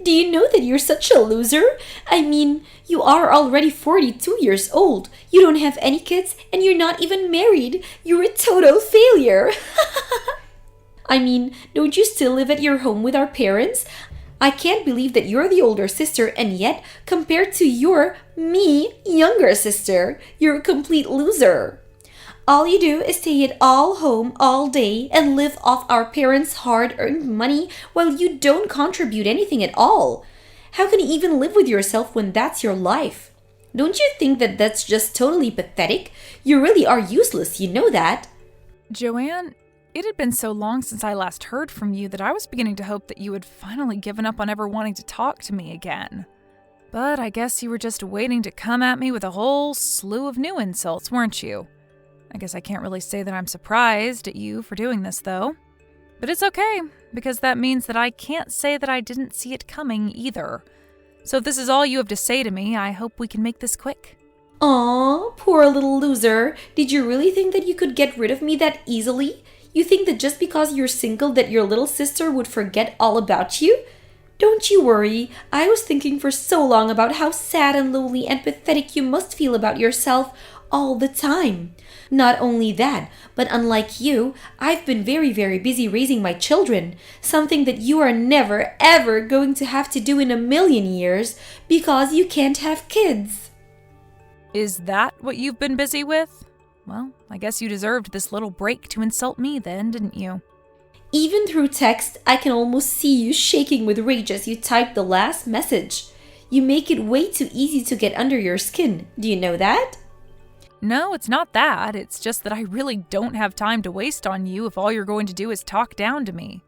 Do you know that you're such a loser? I mean, you are already 42 years old. You don't have any kids and you're not even married. You're a total failure. I mean, don't you still live at your home with our parents? I can't believe that you're the older sister and yet, compared to your, younger sister, you're a complete loser. All you do is stay at all home all day and live off our parents' hard-earned money while you don't contribute anything at all. How can you even live with yourself when that's your life? Don't you think that that's just totally pathetic? You really are useless, you know that. Joanne, it had been so long since I last heard from you that I was beginning to hope that you had finally given up on ever wanting to talk to me again. But I guess you were just waiting to come at me with a whole slew of new insults, weren't you? I guess I can't really say that I'm surprised at you for doing this, though. But it's okay, because that means that I can't say that I didn't see it coming either. So if this is all you have to say to me, I hope we can make this quick. Aw, poor little loser. Did you really think that you could get rid of me that easily? You think that just because you're single that your little sister would forget all about you? Don't you worry. I was thinking for so long about how sad and lonely and pathetic you must feel about yourself all the time. Not only that, but unlike you, I've been very, very busy raising my children, something that you are never, ever going to have to do in a million years because you can't have kids. Is that what you've been busy with? Well, I guess you deserved this little break to insult me then, didn't you? Even through text, I can almost see you shaking with rage as you type the last message. You make it way too easy to get under your skin. Do you know that? No, it's not that. It's just that I really don't have time to waste on you if all you're going to do is talk down to me.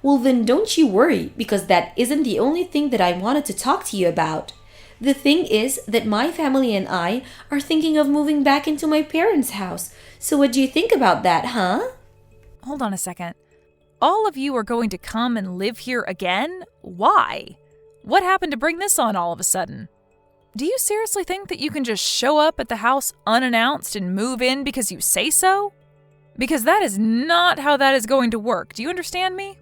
Well, then don't you worry, because that isn't the only thing that I wanted to talk to you about. The thing is that my family and I are thinking of moving back into my parents' house. So what do you think about that, huh? Hold on a second. All of you are going to come and live here again? Why? What happened to bring this on all of a sudden? Do you seriously think that you can just show up at the house unannounced and move in because you say so? Because that is not how that is going to work. Do you understand me?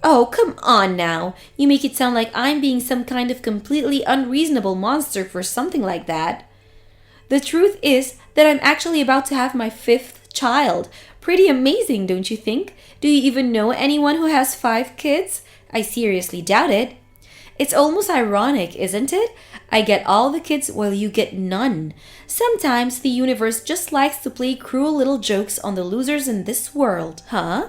Oh, come on now. You make it sound like I'm being some kind of completely unreasonable monster for something like that. The truth is that I'm actually about to have my 5th child. Pretty amazing, don't you think? Do you even know anyone who has 5 kids? I seriously doubt it. It's almost ironic, isn't it? I get all the kids while you get none. Sometimes the universe just likes to play cruel little jokes on the losers in this world, huh?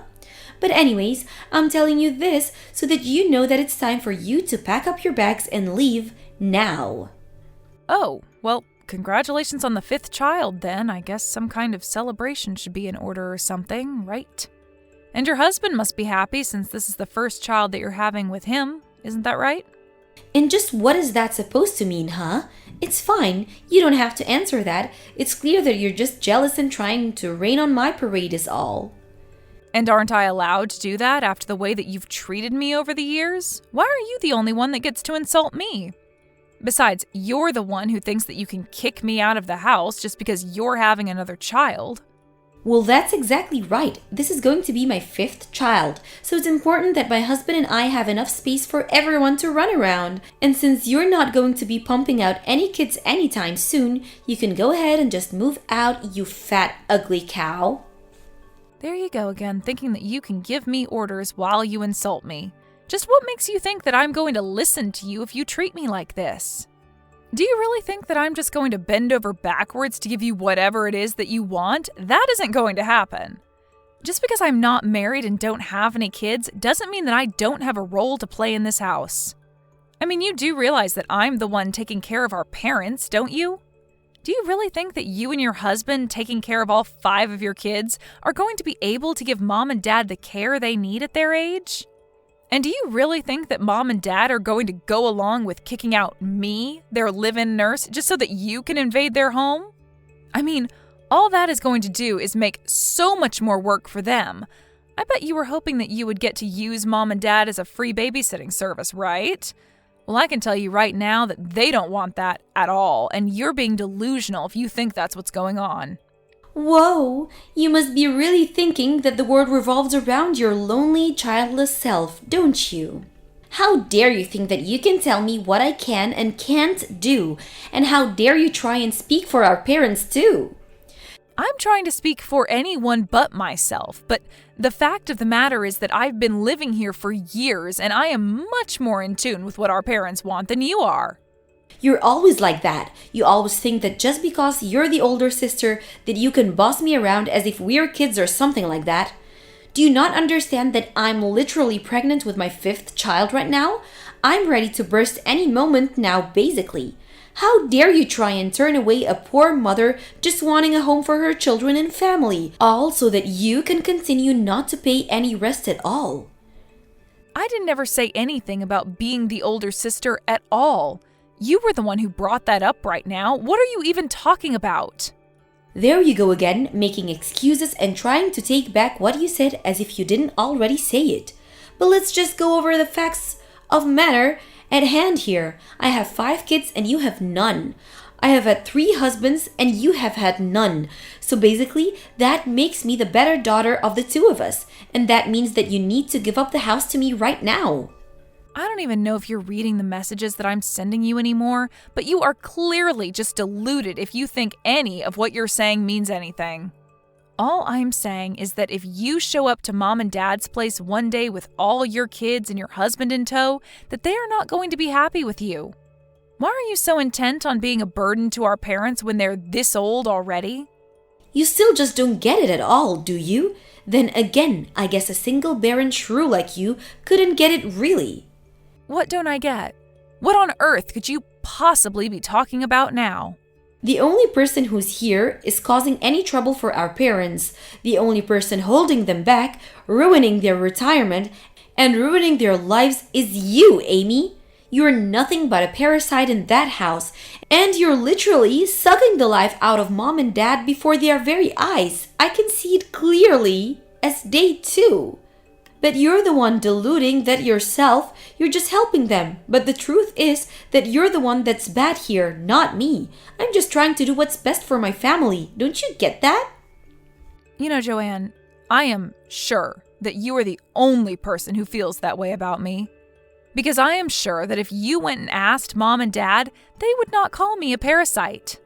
But anyways, I'm telling you this so that you know that it's time for you to pack up your bags and leave now. Oh, well, congratulations on the 5th child then. I guess some kind of celebration should be in order or something, right? And your husband must be happy since this is the first child that you're having with him. Isn't that right? And just what is that supposed to mean, huh? It's fine. You don't have to answer that. It's clear that you're just jealous and trying to rain on my parade is all. And aren't I allowed to do that after the way that you've treated me over the years? Why are you the only one that gets to insult me? Besides, you're the one who thinks that you can kick me out of the house just because you're having another child. Well, that's exactly right. This is going to be my 5th child, so it's important that my husband and I have enough space for everyone to run around. And since you're not going to be pumping out any kids anytime soon, you can go ahead and just move out, you fat, ugly cow. There you go again, thinking that you can give me orders while you insult me. Just what makes you think that I'm going to listen to you if you treat me like this? Do you really think that I'm just going to bend over backwards to give you whatever it is that you want? That isn't going to happen. Just because I'm not married and don't have any kids doesn't mean that I don't have a role to play in this house. I mean, you do realize that I'm the one taking care of our parents, don't you? Do you really think that you and your husband taking care of all 5 of your kids are going to be able to give mom and dad the care they need at their age? And do you really think that mom and dad are going to go along with kicking out me, their live-in nurse, just so that you can invade their home? I mean, all that is going to do is make so much more work for them. I bet you were hoping that you would get to use mom and dad as a free babysitting service, right? Well, I can tell you right now that they don't want that at all, and you're being delusional if you think that's what's going on. Whoa, you must be really thinking that the world revolves around your lonely, childless self, don't you? How dare you think that you can tell me what I can and can't do? And how dare you try and speak for our parents too? I'm trying to speak for anyone but myself, but the fact of the matter is that I've been living here for years and I am much more in tune with what our parents want than you are. You're always like that. You always think that just because you're the older sister that you can boss me around as if we're kids or something like that. Do you not understand that I'm literally pregnant with my 5th child right now? I'm ready to burst any moment now, basically. How dare you try and turn away a poor mother just wanting a home for her children and family, all so that you can continue not to pay any rest at all? I didn't ever say anything about being the older sister at all. You were the one who brought that up right now. What are you even talking about? There you go again, making excuses and trying to take back what you said as if you didn't already say it. But let's just go over the facts of matter at hand here. I have 5 kids and you have none. I have had 3 husbands and you have had none. So basically, that makes me the better daughter of the 2 of us. And that means that you need to give up the house to me right now. I don't even know if you're reading the messages that I'm sending you anymore, but you are clearly just deluded if you think any of what you're saying means anything. All I'm saying is that if you show up to mom and dad's place one day with all your kids and your husband in tow, that they are not going to be happy with you. Why are you so intent on being a burden to our parents when they're this old already? You still just don't get it at all, do you? Then again, I guess a single barren shrew like you couldn't get it really. What don't I get? What on earth could you possibly be talking about now? The only person who's here is causing any trouble for our parents. The only person holding them back, ruining their retirement, and ruining their lives is you, Amy. You're nothing but a parasite in that house, and you're literally sucking the life out of mom and dad before their very eyes. I can see it clearly as day 2. But you're the one deluding that yourself, you're just helping them. But the truth is that you're the one that's bad here, not me. I'm just trying to do what's best for my family. Don't you get that? You know, Joanne, I am sure that you are the only person who feels that way about me. Because I am sure that if you went and asked mom and dad, they would not call me a parasite.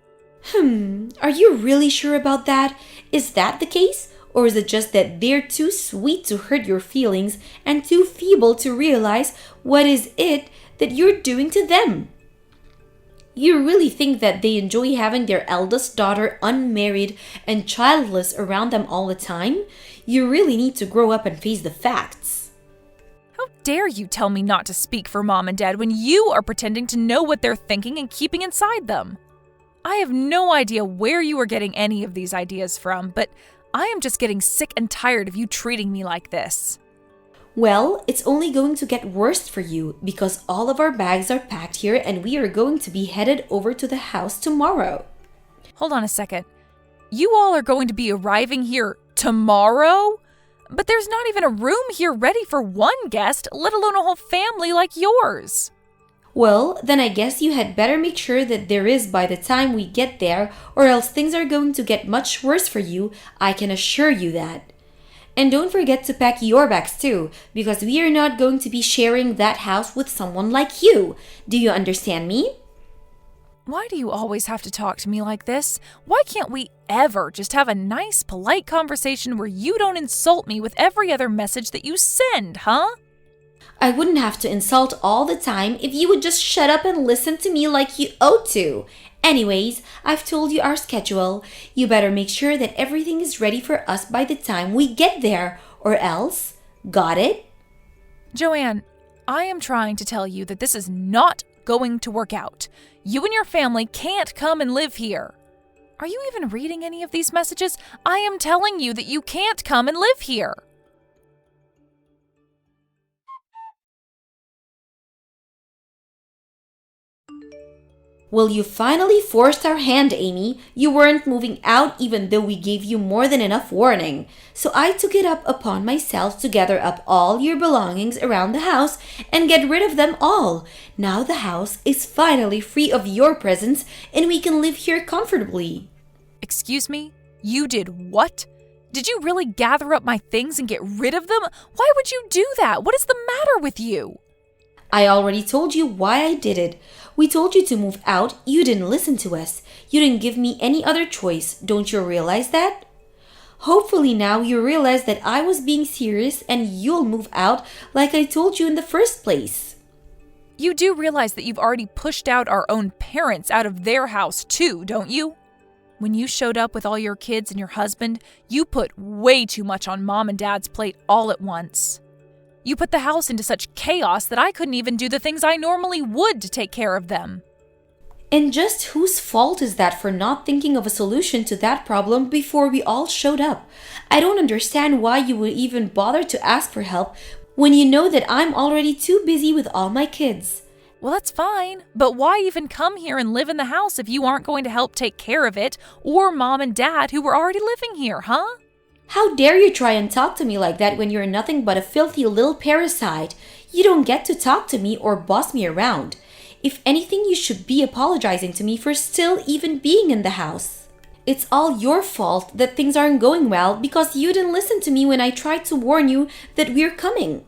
Are you really sure about that? Is that the case? Or is it just that they're too sweet to hurt your feelings and too feeble to realize what is it that you're doing to them? You really think that they enjoy having their eldest daughter unmarried and childless around them all the time? You really need to grow up and face the facts. How dare you tell me not to speak for mom and dad when you are pretending to know what they're thinking and keeping inside them? I have no idea where you are getting any of these ideas from, but I am just getting sick and tired of you treating me like this. Well, it's only going to get worse for you because all of our bags are packed here and we are going to be headed over to the house tomorrow. Hold on a second. You all are going to be arriving here tomorrow? But there's not even a room here ready for one guest, let alone a whole family like yours. Well, then I guess you had better make sure that there is by the time we get there, or else things are going to get much worse for you, I can assure you that. And don't forget to pack your bags too, because we are not going to be sharing that house with someone like you. Do you understand me? Why do you always have to talk to me like this? Why can't we ever just have a nice, polite conversation where you don't insult me with every other message that you send, huh? I wouldn't have to insult all the time if you would just shut up and listen to me like you ought to. Anyways, I've told you our schedule. You better make sure that everything is ready for us by the time we get there, or else. Got it? Joanne, I am trying to tell you that this is not going to work out. You and your family can't come and live here. Are you even reading any of these messages? I am telling you that you can't come and live here. Well, you finally forced our hand, Amy. You weren't moving out even though we gave you more than enough warning. So I took it up upon myself to gather up all your belongings around the house and get rid of them all. Now the house is finally free of your presence and we can live here comfortably. Excuse me? You did what? Did you really gather up my things and get rid of them? Why would you do that? What is the matter with you? I already told you why I did it. We told you to move out. You didn't listen to us. You didn't give me any other choice. Don't you realize that? Hopefully now you realize that I was being serious and you'll move out like I told you in the first place. You do realize that you've already pushed out our own parents out of their house too, don't you? When you showed up with all your kids and your husband, you put way too much on Mom and Dad's plate all at once. You put the house into such chaos that I couldn't even do the things I normally would to take care of them. And just whose fault is that for not thinking of a solution to that problem before we all showed up? I don't understand why you would even bother to ask for help when you know that I'm already too busy with all my kids. Well, that's fine, but why even come here and live in the house if you aren't going to help take care of it, or Mom and Dad who were already living here, huh? How dare you try and talk to me like that when you're nothing but a filthy little parasite? You don't get to talk to me or boss me around. If anything, you should be apologizing to me for still even being in the house. It's all your fault that things aren't going well because you didn't listen to me when I tried to warn you that we're coming.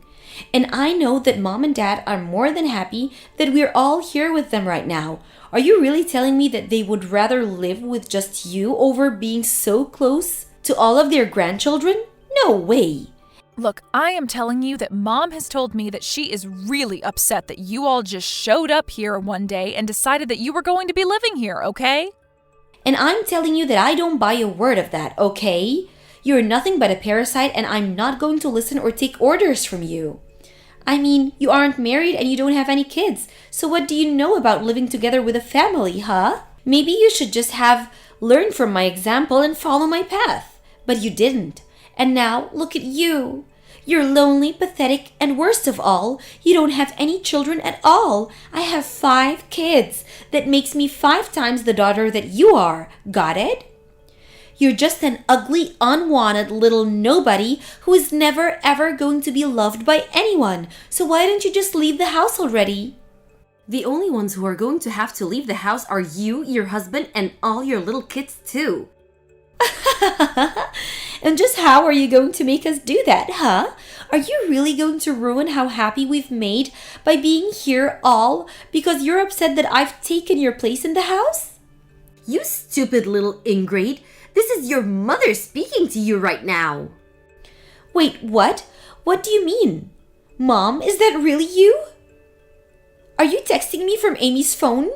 And I know that Mom and Dad are more than happy that we're all here with them right now. Are you really telling me that they would rather live with just you over being so close to all of their grandchildren? No way! Look, I am telling you that Mom has told me that she is really upset that you all just showed up here one day and decided that you were going to be living here, okay? And I'm telling you that I don't buy a word of that, okay? You're nothing but a parasite and I'm not going to listen or take orders from you. I mean, you aren't married and you don't have any kids, so what do you know about living together with a family, huh? Maybe you should just have learned from my example and follow my path. But you didn't. And now, look at you. You're lonely, pathetic, and worst of all, you don't have any children at all. I have 5 kids. That makes me 5 times the daughter that you are. Got it? You're just an ugly, unwanted little nobody who is never ever going to be loved by anyone. So why don't you just leave the house already? The only ones who are going to have to leave the house are you, your husband, and all your little kids too. And just how are you going to make us do that, huh? Are you really going to ruin how happy we've made by being here all because you're upset that I've taken your place in the house? You stupid little ingrate. This is your mother speaking to you right now. Wait, what? What do you mean? Mom, is that really you? Are you texting me from Amy's phone?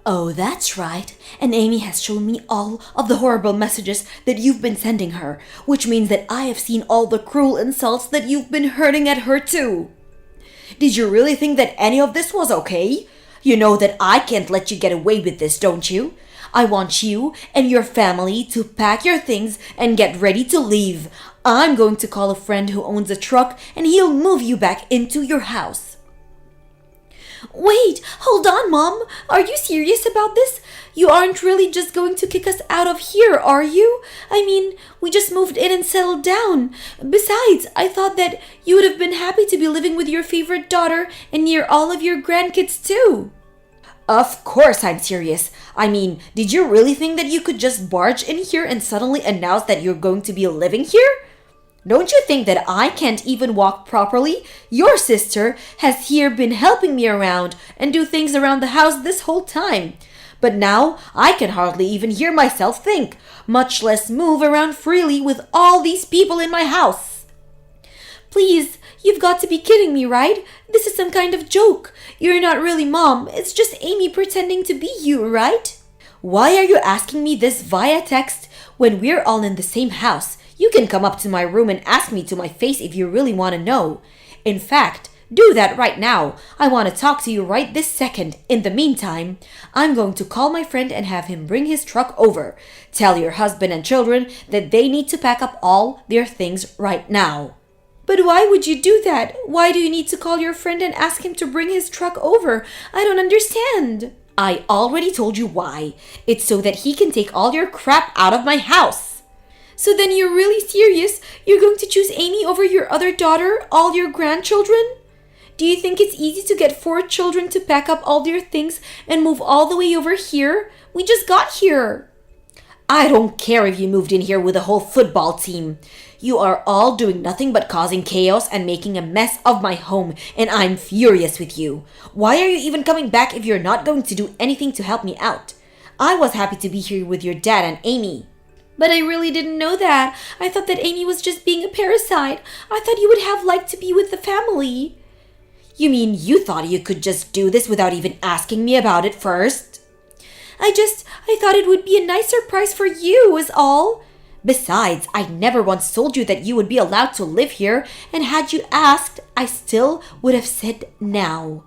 Oh, that's right. And Amy has shown me all of the horrible messages that you've been sending her, which means that I have seen all the cruel insults that you've been hurting at her too. Did you really think that any of this was okay? You know that I can't let you get away with this, don't you? I want you and your family to pack your things and get ready to leave. I'm going to call a friend who owns a truck and he'll move you back into your house. Wait, hold on, Mom. Are you serious about this? You aren't really just going to kick us out of here, are you? I mean, we just moved in and settled down. Besides, I thought that you would have been happy to be living with your favorite daughter and near all of your grandkids too. Of course I'm serious. I mean, did you really think that you could just barge in here and suddenly announce that you're going to be living here? Don't you think that I can't even walk properly? Your sister has here been helping me around and do things around the house this whole time. But now I can hardly even hear myself think, much less move around freely with all these people in my house. Please, you've got to be kidding me, right? This is some kind of joke. You're not really Mom. It's just Amy pretending to be you, right? Why are you asking me this via text when we're all in the same house? You can come up to my room and ask me to my face if you really want to know. In fact, do that right now. I want to talk to you right this second. In the meantime, I'm going to call my friend and have him bring his truck over. Tell your husband and children that they need to pack up all their things right now. But why would you do that? Why do you need to call your friend and ask him to bring his truck over? I don't understand. I already told you why. It's so that he can take all your crap out of my house. So then you're really serious? You're going to choose Amy over your other daughter, all your grandchildren? Do you think it's easy to get 4 children to pack up all their things and move all the way over here? We just got here. I don't care if you moved in here with a whole football team. You are all doing nothing but causing chaos and making a mess of my home, and I'm furious with you. Why are you even coming back if you're not going to do anything to help me out? I was happy to be here with your dad and Amy. But I really didn't know that. I thought that Amy was just being a parasite. I thought you would have liked to be with the family. You mean you thought you could just do this without even asking me about it first? I thought it would be a nice surprise for you, is all. Besides, I never once told you that you would be allowed to live here, and had you asked, I still would have said no.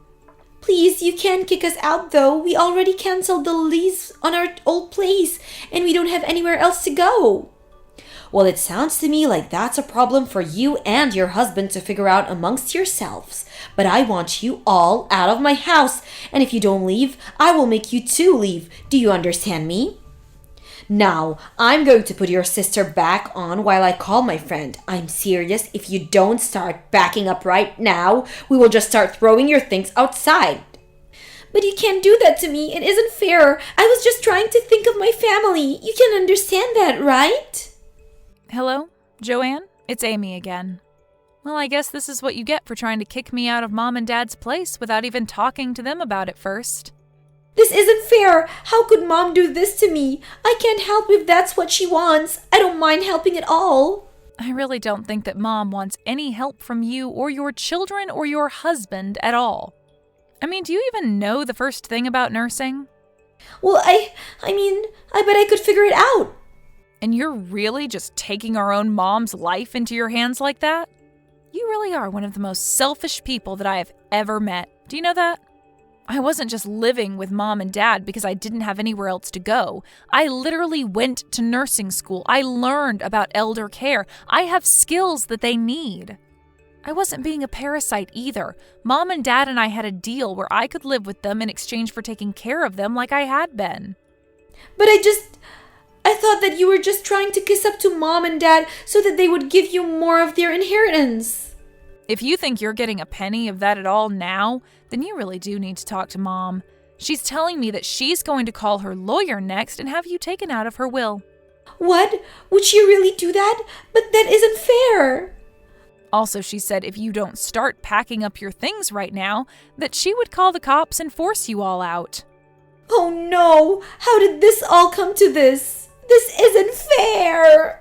Please, you can't kick us out though. We already canceled the lease on our old place, and we don't have anywhere else to go. Well, it sounds to me like that's a problem for you and your husband to figure out amongst yourselves. But I want you all out of my house, and if you don't leave, I will make you two leave. Do you understand me? Now, I'm going to put your sister back on while I call my friend. I'm serious. If you don't start backing up right now, we will just start throwing your things outside. But you can't do that to me. It isn't fair. I was just trying to think of my family. You can understand that, right? Hello, Joanne? It's Amy again. Well, I guess this is what you get for trying to kick me out of Mom and Dad's place without even talking to them about it first. This isn't fair. How could Mom do this to me? I can't help if that's what she wants. I don't mind helping at all. I really don't think that Mom wants any help from you or your children or your husband at all. I mean, do you even know the first thing about nursing? Well, I bet I could figure it out. And you're really just taking our own mom's life into your hands like that? You really are one of the most selfish people that I have ever met. Do you know that? I wasn't just living with Mom and Dad because I didn't have anywhere else to go. I literally went to nursing school. I learned about elder care. I have skills that they need. I wasn't being a parasite either. Mom and Dad and I had a deal where I could live with them in exchange for taking care of them like I had been. But I thought that you were just trying to kiss up to Mom and Dad so that they would give you more of their inheritance. If you think you're getting a penny of that at all now, then you really do need to talk to Mom. She's telling me that she's going to call her lawyer next and have you taken out of her will. What? Would she really do that? But that isn't fair. Also, she said if you don't start packing up your things right now, that she would call the cops and force you all out. Oh no! How did this all come to this? This isn't fair!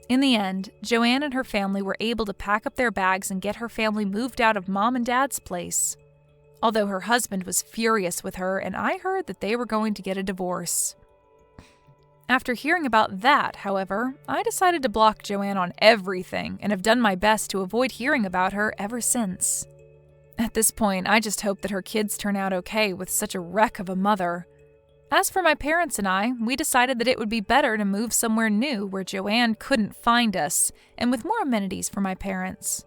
In the end, Joanne and her family were able to pack up their bags and get her family moved out of Mom and Dad's place. Although her husband was furious with her, and I heard that they were going to get a divorce. After hearing about that, however, I decided to block Joanne on everything and have done my best to avoid hearing about her ever since. At this point, I just hope that her kids turn out okay with such a wreck of a mother. As for my parents and I, we decided that it would be better to move somewhere new where Joanne couldn't find us, and with more amenities for my parents.